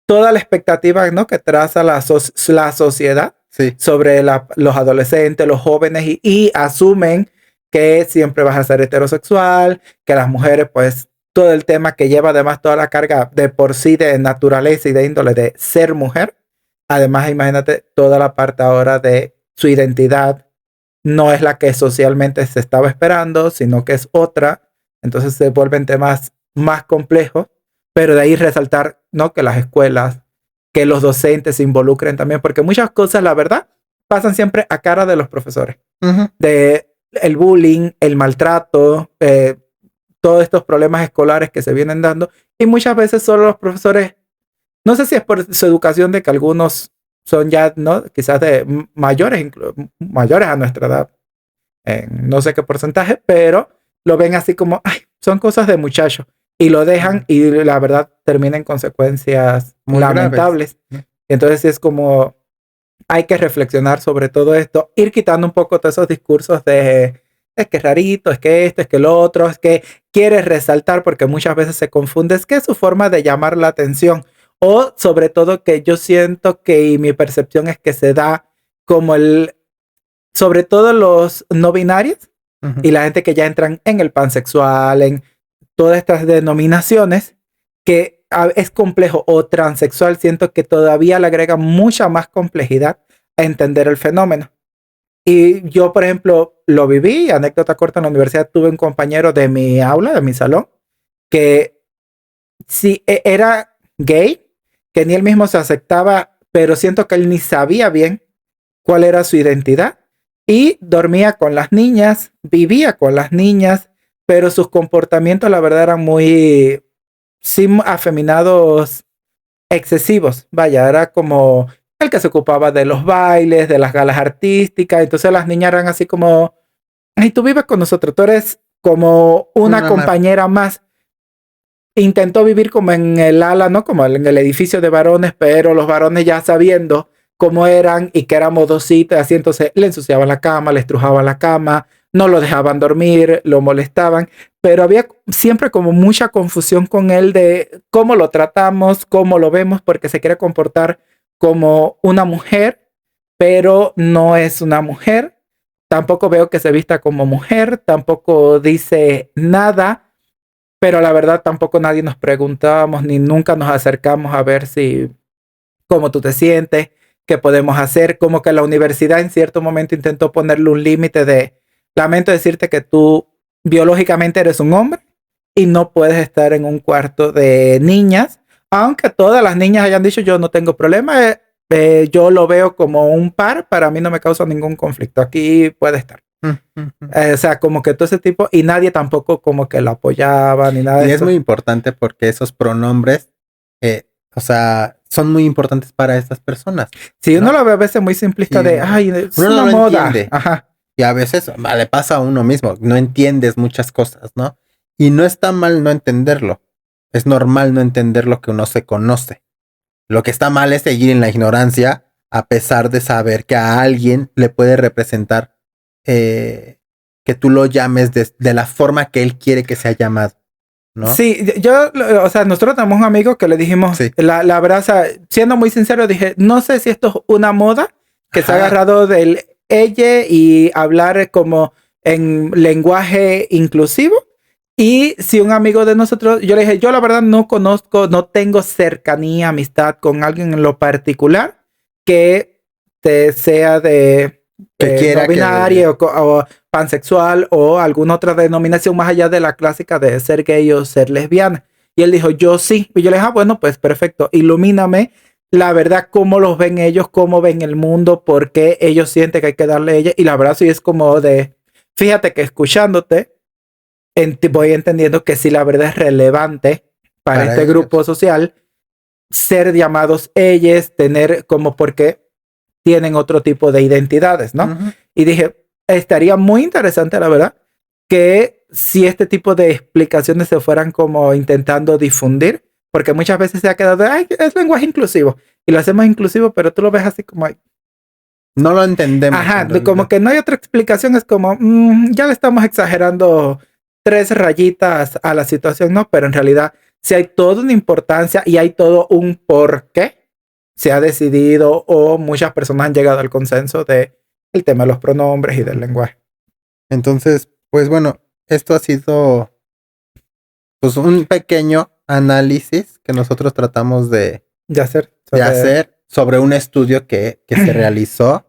[SPEAKER 2] toda la expectativa, ¿no?, que traza la sociedad
[SPEAKER 1] Sí,
[SPEAKER 2] sobre los adolescentes, los jóvenes y asumen que siempre vas a ser heterosexual, que las mujeres pues todo el tema que lleva además toda la carga de por sí de naturaleza y de índole de ser mujer. Además, imagínate toda la parte ahora de su identidad, no es la que socialmente se estaba esperando, sino que es otra. Entonces se vuelven temas más complejos, pero de ahí resaltar, ¿no?, que las escuelas, que los docentes se involucren también, porque muchas cosas, la verdad, pasan siempre a cara de los profesores.
[SPEAKER 1] ujú,
[SPEAKER 2] De el bullying, el maltrato, todos estos problemas escolares que se vienen dando, y muchas veces solo los profesores, no sé si es por su educación de que algunos son ya, ¿no?, quizás de mayores, mayores a nuestra edad, no sé qué porcentaje, pero lo ven así como, ay, son cosas de muchacho, y lo dejan y la verdad termina en consecuencias
[SPEAKER 1] muy graves.
[SPEAKER 2] lamentables.
[SPEAKER 1] ¿No?
[SPEAKER 2] Entonces sí es como, hay que reflexionar sobre todo esto, ir quitando un poco todos esos discursos de, es que es rarito, es que esto, es que lo otro, es que quieres resaltar porque muchas veces se confunde, es que es su forma de llamar la atención, o sobre todo que yo siento que y mi percepción es que se da como sobre todo los no binarios
[SPEAKER 1] Ujú.
[SPEAKER 2] y la gente que ya entran en el pansexual, en todas estas denominaciones, que es complejo, o transexual, siento que todavía le agrega mucha más complejidad a entender el fenómeno. Y yo, por ejemplo, lo viví, anécdota corta, en la universidad tuve un compañero de mi aula, de mi salón, que sí era gay, que ni él mismo se aceptaba, pero siento que él ni sabía bien cuál era su identidad y dormía con las niñas, vivía con las niñas, pero sus comportamientos la verdad eran muy sí, afeminados, excesivos. Vaya, era como el que se ocupaba de los bailes, de las galas artísticas, entonces las niñas eran así como, ay, tú vives con nosotros, tú eres como una
[SPEAKER 1] Una más.
[SPEAKER 2] compañera más. Intentó vivir como en el ala, ¿no? Como en el edificio de varones, pero los varones ya sabiendo cómo eran y que éramos dositas, así entonces le ensuciaban la cama, le estrujaban la cama, no lo dejaban dormir, lo molestaban, pero había siempre como mucha confusión con él de cómo lo tratamos, cómo lo vemos, porque se quiere comportar como una mujer, pero no es una mujer. Tampoco veo que se vista como mujer, tampoco dice nada, pero la verdad tampoco nadie nos preguntábamos ni nunca nos acercamos a ver si cómo tú te sientes, qué podemos hacer, como que la universidad en cierto momento intentó ponerle un límite de, lamento decirte que tú biológicamente eres un hombre y no puedes estar en un cuarto de niñas, aunque todas las niñas hayan dicho yo no tengo problema, yo lo veo como un par, para mí no me causa ningún conflicto, aquí puede estar. O sea, como que todo ese tipo, y nadie tampoco como que lo apoyaba ni nada de
[SPEAKER 1] Y es
[SPEAKER 2] eso.
[SPEAKER 1] muy importante porque esos pronombres, o sea, son muy importantes para estas personas.
[SPEAKER 2] Si
[SPEAKER 1] ¿no?
[SPEAKER 2] uno lo ve a veces muy simplista
[SPEAKER 1] Y
[SPEAKER 2] de, ay, es
[SPEAKER 1] uno
[SPEAKER 2] una
[SPEAKER 1] no lo
[SPEAKER 2] moda.
[SPEAKER 1] entiende.
[SPEAKER 2] Ajá.
[SPEAKER 1] Y a veces le pasa a uno mismo, no entiendes muchas cosas, ¿no? Y no está mal no entenderlo. Es normal no entender lo que uno se conoce. Lo que está mal es seguir en la ignorancia a pesar de saber que a alguien le puede representar que tú lo llames de la forma que él quiere que sea llamado, ¿no?
[SPEAKER 2] Sí, yo, o sea, nosotros tenemos un amigo que le dijimos,
[SPEAKER 1] Sí.
[SPEAKER 2] la verdad, o sea, siendo muy sincero, dije, no sé si esto es una moda que se ha agarrado del ella y hablar como en lenguaje inclusivo. Y si un amigo de nosotros, yo le dije, yo la verdad no conozco, no tengo cercanía, amistad con alguien en lo particular que te sea de
[SPEAKER 1] Que quiera
[SPEAKER 2] no binario o pansexual o alguna otra denominación más allá de la clásica de ser gay o ser lesbiana. Y él dijo, yo sí. Y yo le dije, bueno, pues perfecto, ilumíname la verdad, cómo los ven ellos, cómo ven el mundo, por qué ellos sienten que hay que darle a ella. Y la verdad sí es como de, fíjate que escuchándote, voy entendiendo que sí la verdad es relevante para este
[SPEAKER 1] ellos.
[SPEAKER 2] grupo social ser llamados ellos, tener como porque tienen otro tipo de identidades, ¿no? Y dije, estaría muy interesante, la verdad, que si este tipo de explicaciones se fueran como intentando difundir, porque muchas veces se ha quedado, ay, es lenguaje inclusivo, y lo hacemos inclusivo, pero tú lo ves así como, ay,
[SPEAKER 1] no lo entendemos.
[SPEAKER 2] ajá, como que no hay otra explicación, es como, ya le estamos exagerando 3 rayitas a la situación, ¿no? Pero en realidad, si hay toda una importancia y hay todo un por qué se ha decidido o muchas personas han llegado al consenso de el tema de los pronombres y del lenguaje.
[SPEAKER 1] Entonces, pues bueno, esto ha sido pues un pequeño análisis que nosotros tratamos de hacer sobre un estudio que se realizó.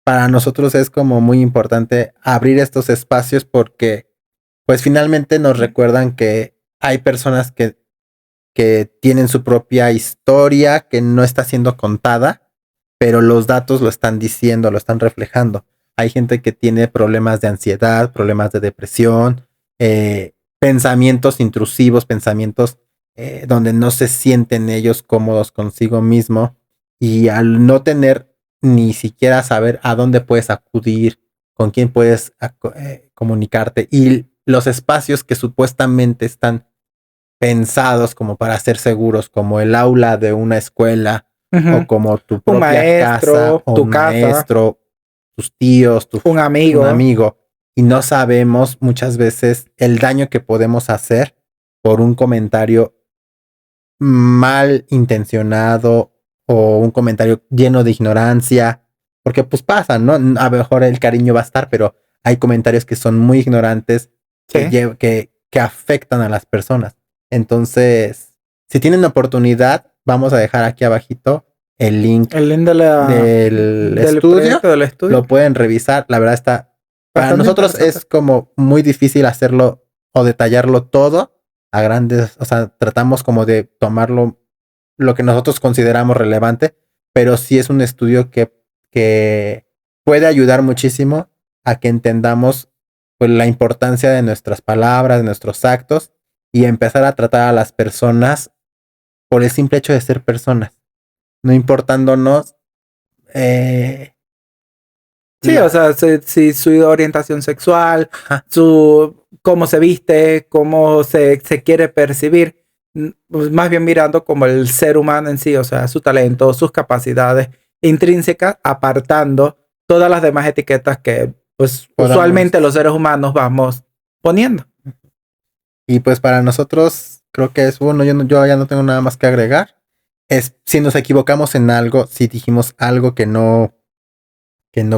[SPEAKER 1] Para nosotros es como muy importante abrir estos espacios porque pues finalmente nos recuerdan que hay personas que tienen su propia historia que no está siendo contada, pero los datos lo están diciendo, lo están reflejando. Hay gente que tiene problemas de ansiedad, problemas de depresión, pensamientos intrusivos, pensamientos donde no se sienten ellos cómodos consigo mismo y al no tener ni siquiera saber a dónde puedes acudir, con quién puedes comunicarte y los espacios que supuestamente están pensados como para ser seguros, como el aula de una escuela o como tu propia
[SPEAKER 2] maestro,
[SPEAKER 1] casa o
[SPEAKER 2] tu
[SPEAKER 1] un
[SPEAKER 2] casa,
[SPEAKER 1] maestro, tus tíos,
[SPEAKER 2] un
[SPEAKER 1] amigo. Y no sabemos muchas veces el daño que podemos hacer por un comentario mal intencionado o un comentario lleno de ignorancia, porque pues pasa, ¿no? A lo mejor el cariño va a estar, pero hay comentarios que son muy ignorantes que afectan a las personas. Entonces, si tienen la oportunidad, vamos a dejar aquí abajito el link del estudio. Lo pueden revisar. La verdad está, para nosotros es como muy difícil hacerlo o detallarlo todo a grandes, o sea, tratamos como de tomarlo lo que nosotros consideramos relevante, pero sí es un estudio que puede ayudar muchísimo a que entendamos pues, la importancia de nuestras palabras, de nuestros actos y empezar a tratar a las personas por el simple hecho de ser personas, no importándonos
[SPEAKER 2] sí, o sea, si su orientación sexual, su cómo se viste, cómo se quiere percibir, pues más bien mirando como el ser humano en sí, o sea, su talento, sus capacidades intrínsecas, apartando todas las demás etiquetas que pues usualmente los seres humanos vamos poniendo.
[SPEAKER 1] Y pues para nosotros creo que es bueno, yo ya no tengo nada más que agregar. Es si nos equivocamos en algo, si dijimos algo que no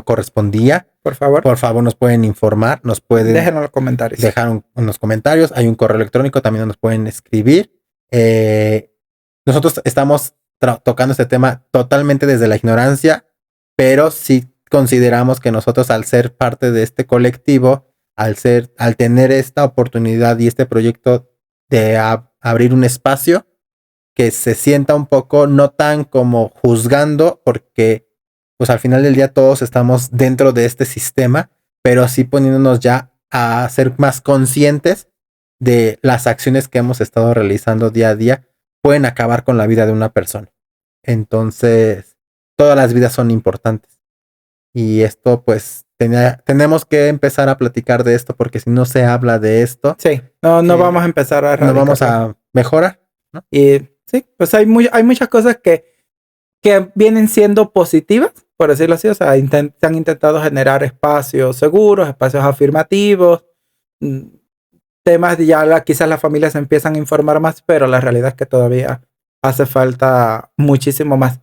[SPEAKER 1] correspondía, por favor nos pueden informar, nos pueden
[SPEAKER 2] dejar en los comentarios.
[SPEAKER 1] Dejar unos comentarios, hay un correo electrónico, también nos pueden escribir. Nosotros estamos tocando este tema totalmente desde la ignorancia, pero sí consideramos que nosotros, al ser parte de este colectivo, al tener esta oportunidad y este proyecto de abrir un espacio que se sienta un poco no tan como juzgando, porque pues al final del día todos estamos dentro de este sistema, pero sí poniéndonos ya a ser más conscientes de las acciones que hemos estado realizando día a día pueden acabar con la vida de una persona. Entonces, todas las vidas son importantes. Y esto, pues, tenemos que empezar a platicar de esto, porque si no se habla de esto,
[SPEAKER 2] Sí, no vamos a empezar a
[SPEAKER 1] no vamos a mejorar, ¿no?
[SPEAKER 2] Y sí, pues hay muchas cosas que vienen siendo positivas, por decirlo así. O sea, se han intentado generar espacios seguros, espacios afirmativos, temas de ya quizás las familias se empiezan a informar más, pero la realidad es que todavía hace falta muchísimo más,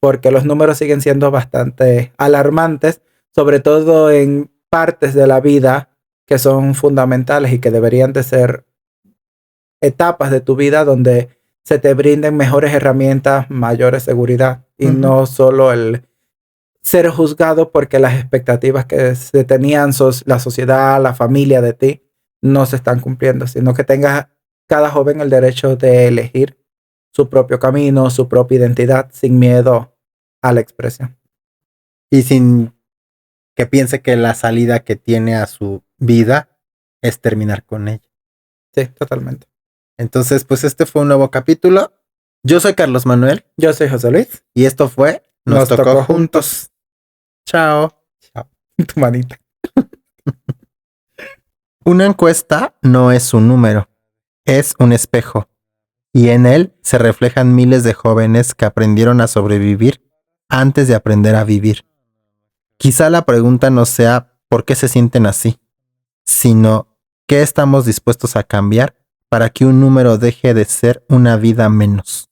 [SPEAKER 2] porque los números siguen siendo bastante alarmantes, sobre todo en partes de la vida que son fundamentales y que deberían de ser etapas de tu vida donde se te brinden mejores herramientas, mayores seguridad, y no solo el ser juzgado porque las expectativas que se tenían la sociedad, la familia de ti, no se están cumpliendo, sino que tenga cada joven el derecho de elegir su propio camino, su propia identidad, sin miedo a la expresión.
[SPEAKER 1] Y sin que piense que la salida que tiene a su vida es terminar con ella.
[SPEAKER 2] Sí, totalmente.
[SPEAKER 1] Entonces, pues este fue un nuevo capítulo. Yo soy Carlos Manuel.
[SPEAKER 2] Yo soy José Luis.
[SPEAKER 1] Y esto fue Nos tocó juntos. Chao.
[SPEAKER 2] Chao. Tu manita.
[SPEAKER 1] Una encuesta no es un número, es un espejo. Y en él se reflejan miles de jóvenes que aprendieron a sobrevivir antes de aprender a vivir. Quizá la pregunta no sea por qué se sienten así, sino qué estamos dispuestos a cambiar para que un número deje de ser una vida menos.